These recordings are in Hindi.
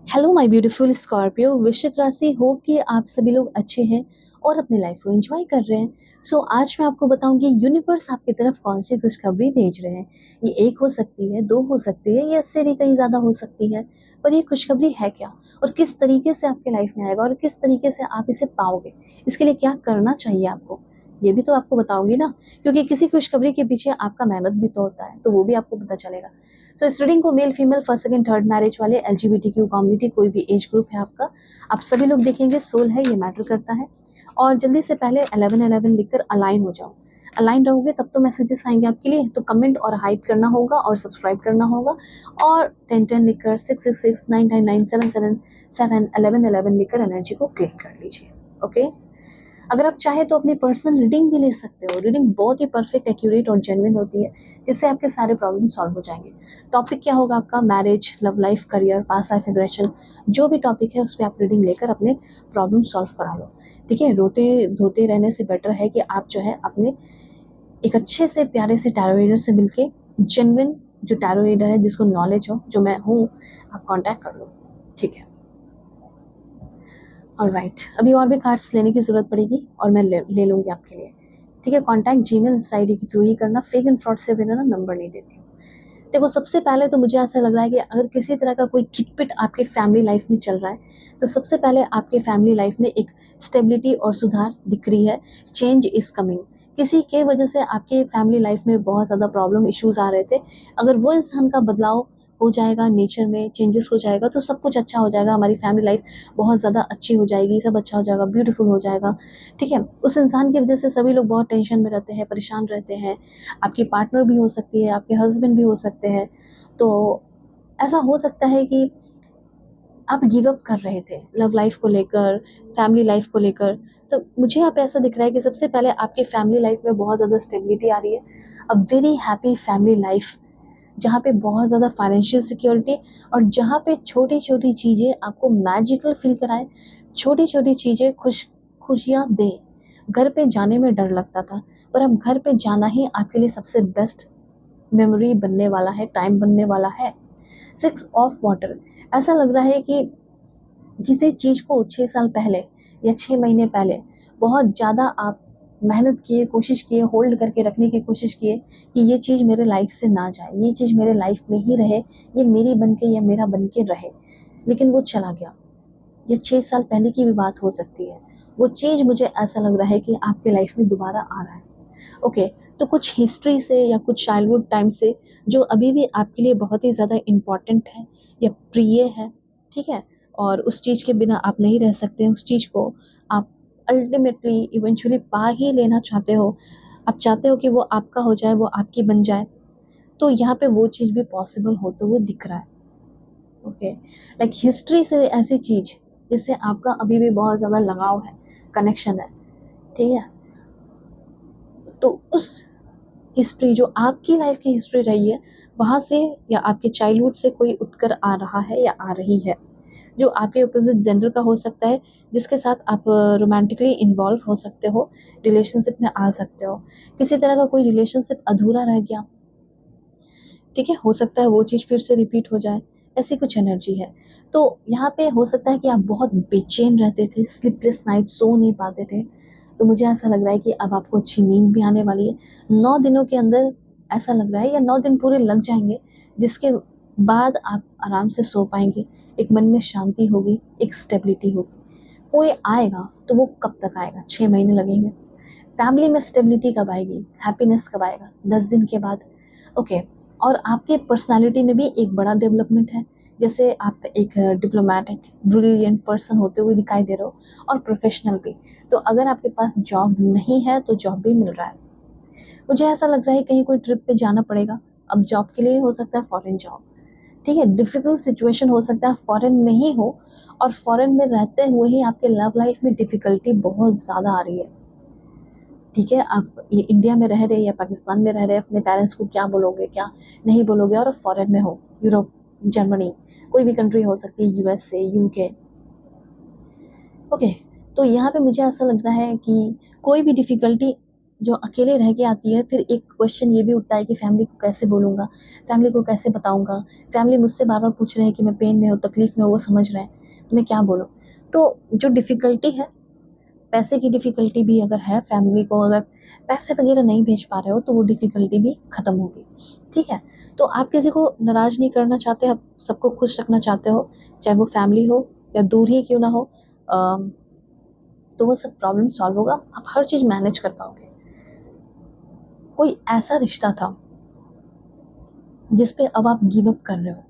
हेलो माय ब्यूटीफुल स्कॉर्पियो, वृश्चिक राशि। होप कि आप सभी लोग अच्छे हैं और अपनी लाइफ को एंजॉय कर रहे हैं। आज मैं आपको बताऊंगी यूनिवर्स आपकी तरफ कौन सी खुशखबरी भेज रहे हैं। ये एक हो सकती है, दो हो सकती है, या इससे भी कहीं ज़्यादा हो सकती है। पर ये खुशखबरी है क्या और किस तरीके से आपके लाइफ में आएगा और किस तरीके से आप इसे पाओगे, इसके लिए क्या करना चाहिए आपको, ये भी तो आपको बताऊंगी ना। क्योंकि किसी खुशखबरी के पीछे आपका मेहनत भी तो होता है, तो वो भी आपको पता चलेगा। इस रीडिंग को male female first second third marriage वाले LGBTQ कम्युनिटी, कोई भी एज ग्रुप है आपका, आप सभी लोग देखेंगे। सोल है, ये मैटर करता है। और जल्दी से पहले 1111 लिखकर अलाइन हो जाओ। अलाइन रहोगे तब तो मैसेजेस आएंगे आपके लिए, तो कमेंट और हाइप करना होगा और सब्सक्राइब करना होगा। और 1010 लिखकर 666 999 777 1111 लिखकर एनर्जी को क्लिक कर लीजिए। ओके। अगर आप चाहे तो अपनी पर्सनल रीडिंग भी ले सकते हो। रीडिंग बहुत ही परफेक्ट, एक्यूरेट और जेन्युइन होती है, जिससे आपके सारे प्रॉब्लम सॉल्व हो जाएंगे। टॉपिक क्या होगा आपका? Marriage, love life, career, past life aggression, जो भी टॉपिक है उस पर आप रीडिंग लेकर अपने प्रॉब्लम सॉल्व करा लो। ठीक है। रोते धोते रहने से बेटर है कि आप जो है अपने एक अच्छे से प्यारे से टैरो रीडर से मिलके, जेन्युइन जो टैरो रीडर है, जिसको नॉलेज हो, जो मैं हूँ, आप कांटेक्ट कर लो। ठीक है। ऑलराइट, अभी और भी कार्ड्स लेने की ज़रूरत पड़ेगी और मैं ले लूँगी आपके लिए। ठीक है। कॉन्टैक्ट जीमेल ID के थ्रू ही करना। फेक एंड फ्रॉड से बिना ना नंबर नहीं देती हूँ। देखो, सबसे पहले तो मुझे ऐसा लग रहा है कि अगर किसी तरह का कोई खिटपिट आपके फैमिली लाइफ में चल रहा है, तो सबसे पहले आपके फैमिली लाइफ में एक स्टेबिलिटी और सुधार दिख रही है। Change is coming. किसी के वजह से आपके फैमिली लाइफ में बहुत ज़्यादा प्रॉब्लम इश्यूज आ रहे थे। अगर वो इंसान का बदलाव हो जाएगा, नेचर में चेंजेस हो जाएगा, तो सब कुछ अच्छा हो जाएगा। हमारी फैमिली लाइफ बहुत ज़्यादा अच्छी हो जाएगी, सब अच्छा हो जाएगा, ब्यूटीफुल हो जाएगा। ठीक है। उस इंसान की वजह से सभी लोग बहुत टेंशन में रहते हैं, परेशान रहते हैं। आपकी पार्टनर भी हो सकती है, आपके हस्बैंड भी हो सकते हैं। तो ऐसा हो सकता है कि आप गिव अप कर रहे थे लव लाइफ को लेकर, फैमिली लाइफ को लेकर। तो मुझे यहाँ पे ऐसा दिख रहा है कि सबसे पहले आपकी फैमिली लाइफ में बहुत ज़्यादा स्टेबिलिटी आ रही है। A very happy family life, जहाँ पे बहुत ज़्यादा फाइनेंशियल सिक्योरिटी, और जहाँ पे छोटी छोटी चीज़ें आपको मैजिकल फील कराएं, छोटी छोटी चीज़ें खुशियाँ दें। घर पे जाने में डर लगता था, पर अब घर पे जाना ही आपके लिए सबसे बेस्ट मेमोरी बनने वाला है, टाइम बनने वाला है। 6 ऑफ वाटर, ऐसा लग रहा है कि किसी चीज़ को 6 साल पहले या 6 महीने पहले बहुत ज़्यादा आप मेहनत किए, कोशिश किए, होल्ड करके रखने की कोशिश किए कि ये चीज़ मेरे लाइफ से ना जाए, ये चीज़ मेरे लाइफ में ही रहे, ये मेरी बन के या मेरा बन के रहे, लेकिन वो चला गया। ये 6 साल पहले की भी बात हो सकती है। वो चीज़, मुझे ऐसा लग रहा है कि आपके लाइफ में दोबारा आ रहा है। ओके। तो कुछ हिस्ट्री से या कुछ चाइल्डहुड टाइम से जो अभी भी आपके लिए बहुत ही ज़्यादा इम्पॉर्टेंट है या प्रिय है। ठीक है। और उस चीज़ के बिना आप नहीं रह सकते, उस चीज़ को आप अल्टीमेटली इवेंचुअली पा ही लेना चाहते हो। आप चाहते हो कि वो आपका हो जाए, वो आपकी बन जाए। तो यहाँ पे वो चीज़ भी पॉसिबल होते हुए दिख रहा है। ओके। लाइक हिस्ट्री से ऐसी चीज़ जिससे आपका अभी भी बहुत ज़्यादा लगाव है, कनेक्शन है। ठीक है। तो उस हिस्ट्री, जो आपकी लाइफ की हिस्ट्री रही है, वहाँ से या आपके चाइल्डहुड से कोई उठकर आ रहा है या आ रही है, जो आपके अपोजिट जेंडर का हो सकता है, जिसके साथ आप रोमांटिकली इन्वॉल्व हो सकते हो, रिलेशनशिप में आ सकते हो। किसी तरह का कोई रिलेशनशिप अधूरा रह गया, ठीक है, हो सकता है वो चीज़ फिर से रिपीट हो जाए, ऐसी कुछ एनर्जी है। तो यहाँ पे हो सकता है कि आप बहुत बेचैन रहते थे, स्लीपलेस नाइट, सो नहीं पाते थे। तो मुझे ऐसा लग रहा है कि अब आपको अच्छी नींद भी आने वाली है 9 दिनों के अंदर। ऐसा लग रहा है, या 9 दिन पूरे लग जाएंगे, जिसके बाद आप आराम से सो पाएंगे। एक मन में शांति होगी, एक स्टेबिलिटी होगी। कोई आएगा तो वो कब तक आएगा? 6 महीने लगेंगे। फैमिली में स्टेबिलिटी कब आएगी, हैप्पीनेस कब आएगा? 10 दिन के बाद। ओके। और आपके पर्सनालिटी में भी एक बड़ा डेवलपमेंट है। जैसे आप एक डिप्लोमेटिक ब्रिलियंट पर्सन होते हुए दिखाई दे रहे हो, और प्रोफेशनल भी। तो अगर आपके पास जॉब नहीं है तो जॉब भी मिल रहा है। मुझे ऐसा लग रहा है कहीं कोई ट्रिप पे जाना पड़ेगा अब जॉब के लिए, हो सकता है फॉरेन जॉब। ठीक है। डिफिकल्ट सिचुएशन हो सकता है फॉरेन में ही हो, और फॉरेन में रहते हुए ही आपके लव लाइफ में डिफिकल्टी बहुत ज़्यादा आ रही है। ठीक है। आप ये इंडिया में रह रहे या पाकिस्तान में रह रहे, अपने पेरेंट्स को क्या बोलोगे, क्या नहीं बोलोगे, और फॉरेन में हो, यूरोप, जर्मनी, कोई भी कंट्री हो सकती है, USA, UK। ओके। तो यहाँ पे मुझे ऐसा लग रहा है कि कोई भी डिफ़िकल्टी जो अकेले रह के आती है, फिर एक क्वेश्चन ये भी उठता है कि फैमिली को कैसे बोलूँगा, फैमिली को कैसे बताऊँगा, फैमिली मुझसे बार-बार पूछ रहे हैं कि मैं पेन में हूँ, तकलीफ़ में हूँ, वो समझ रहे हैं, तो मैं क्या बोलूँ? तो जो डिफ़िकल्टी है, पैसे की डिफ़िकल्टी भी अगर है, फैमिली को अगर पैसे वग़ैरह नहीं भेज पा रहे हो, तो वो डिफ़िकल्टी भी ख़त्म होगी, ठीक है? तो आप किसी को नाराज़ नहीं करना चाहते, आप सबको खुश रखना चाहते हो, चाहे वो फैमिली हो या दूर ही क्यों ना हो, तो वो सब प्रॉब्लम सॉल्व होगा, आप हर चीज़ मैनेज कर पाओगे। कोई ऐसा रिश्ता था जिस पे अब आप गिव अप कर रहे हो,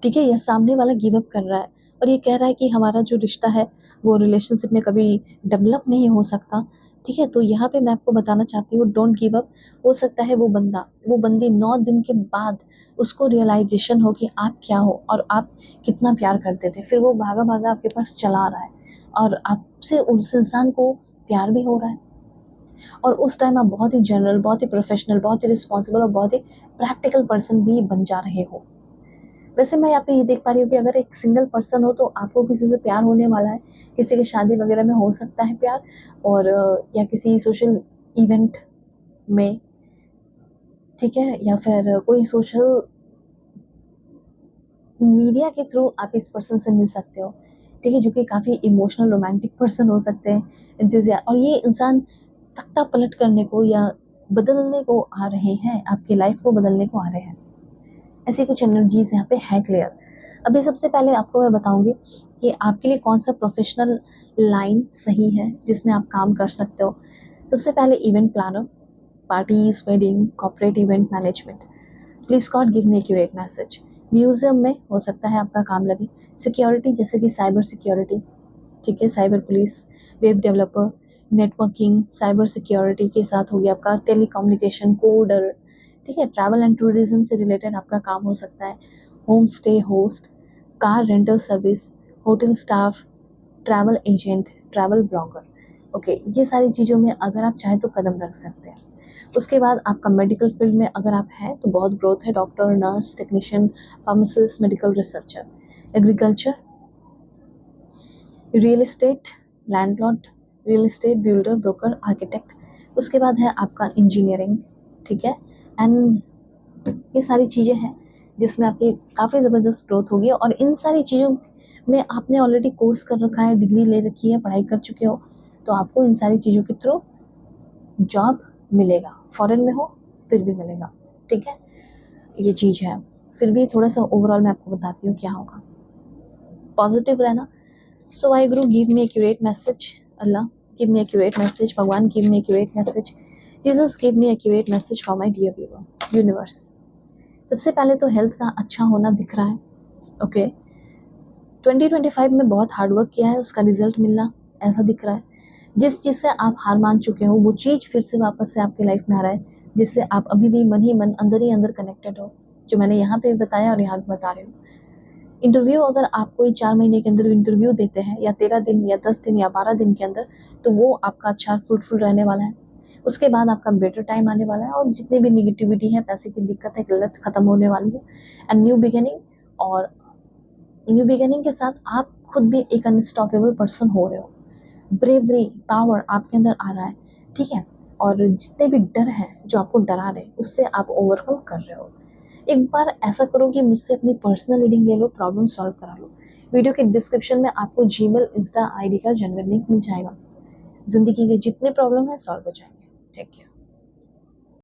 ठीक है? या सामने वाला गिव अप कर रहा है और ये कह रहा है कि हमारा जो रिश्ता है वो रिलेशनशिप में कभी डेवलप नहीं हो सकता, ठीक है? तो यहाँ पे मैं आपको बताना चाहती हूँ, डोंट गिव अप। हो सकता है वो बंदा, वो बंदी 9 दिन के बाद उसको रियलाइज़ेशन हो कि आप क्या हो और आप कितना प्यार करते थे। फिर वो भागा-भागा आपके पास चला आ रहा है और आपसे उस इंसान को प्यार भी हो रहा है। और उस टाइम आप बहुत ही जनरल, बहुत ही प्रोफेशनल, बहुत ही रिस्पॉन्सिबल और बहुत ही प्रैक्टिकल पर्सन भी बन जा रहे हो। वैसे मैं यहाँ पे ये देख पा रही हूँ कि अगर एक सिंगल पर्सन हो तो आपको किसी से प्यार होने वाला है, किसी की शादी वगैरह में हो सकता है प्यार, और या किसी सोशल इवेंट में, ठीक है? या फिर कोई सोशल मीडिया के थ्रू आप इस पर्सन से मिल सकते हो, ठीक है? जो कि काफ़ी इमोशनल रोमांटिक पर्सन हो सकते हैं, और ये इंसान तख्ता पलट करने को या बदलने को आ रहे हैं, आपकी लाइफ को बदलने को आ रहे हैं। ऐसी कुछ एनर्जीज यहाँ पे है क्लियर। अभी सबसे पहले आपको मैं बताऊंगी कि आपके लिए कौन सा प्रोफेशनल लाइन सही है जिसमें आप काम कर सकते हो। सबसे पहले event planner, parties, wedding, corporate event management. Please God give me accurate message. Museum में हो सकता है आपका काम लगे। सिक्योरिटी, जैसे कि साइबर सिक्योरिटी, ठीक है? Cyber police, web developer, networking, cyber security के साथ हो गया आपका टेलीकम्युनिकेशन, कोडर, ठीक है? ट्रैवल एंड टूरिज्म से रिलेटेड आपका काम हो सकता है। Home stay host, car rental service, hotel staff, travel agent, travel blogger. Okay, ये सारी चीज़ों में अगर आप चाहें तो कदम रख सकते हैं। उसके बाद आपका मेडिकल फील्ड में अगर आप हैं तो बहुत ग्रोथ है। Doctor, nurse, technician, pharmacist, medical researcher. Agriculture, real estate, landlord, real estate, builder, broker, architect. उसके बाद है आपका इंजीनियरिंग, ठीक है? एंड ये सारी चीज़ें हैं जिसमें आपकी काफ़ी ज़बरदस्त ग्रोथ होगी, और इन सारी चीज़ों में आपने ऑलरेडी कोर्स कर रखा है, डिग्री ले रखी है, पढ़ाई कर चुके हो, तो आपको इन सारी चीज़ों के थ्रू जॉब मिलेगा। फॉरेन में हो फिर भी मिलेगा, ठीक है? ये चीज़ है। फिर भी थोड़ा सा ओवरऑल मैं आपको बताती हूँ क्या होगा। पॉजिटिव रहना। So Waheguru give me accurate message, Allah give me accurate message, भगवान give me accurate message, Jesus give me accurate message for my dear viewer, universe. सबसे पहले तो हेल्थ का अच्छा होना दिख रहा है, ओके? 2025 में बहुत हार्ड वर्क किया है, उसका रिजल्ट मिलना ऐसा दिख रहा है। जिस चीज़ से आप हार मान चुके हो वो चीज़ फिर से वापस से आपकी लाइफ में आ रहा है, जिससे आप अभी भी मन ही मन, अंदर ही अंदर कनेक्टेड हो, जो मैंने यहाँ पे भी बताया और यहाँ भी बता रही हूँ। इंटरव्यू, अगर आप कोई 4 महीने के अंदर इंटरव्यू देते हैं, या 13 दिन या 10 दिन या 12 दिन के अंदर, तो वो आपका अच्छा फ्रूटफुल रहने वाला है। उसके बाद आपका बेटर टाइम आने वाला है, और जितनी भी निगेटिविटी है, पैसे की दिक्कत है, किल्लत खत्म होने वाली है। एंड न्यू बिगिनिंग, और न्यू बिगिनिंग के साथ आप खुद भी एक अनस्टॉपेबल पर्सन हो रहे हो। ब्रेवरी, पावर आपके अंदर आ रहा है, ठीक है? और जितने भी डर हैं जो आपको डरा रहे हैं, उससे आप ओवरकम कर रहे हो। एक बार ऐसा करो कि मुझसे अपनी पर्सनल रीडिंग ले लो, प्रॉब्लम सॉल्व करा लो। वीडियो के डिस्क्रिप्शन में आपको जीमेल, इंस्टा आईडी का जेन्युइन लिंक मिल जाएगा। जिंदगी के जितने प्रॉब्लम है सॉल्व हो जाएंगे। Take care.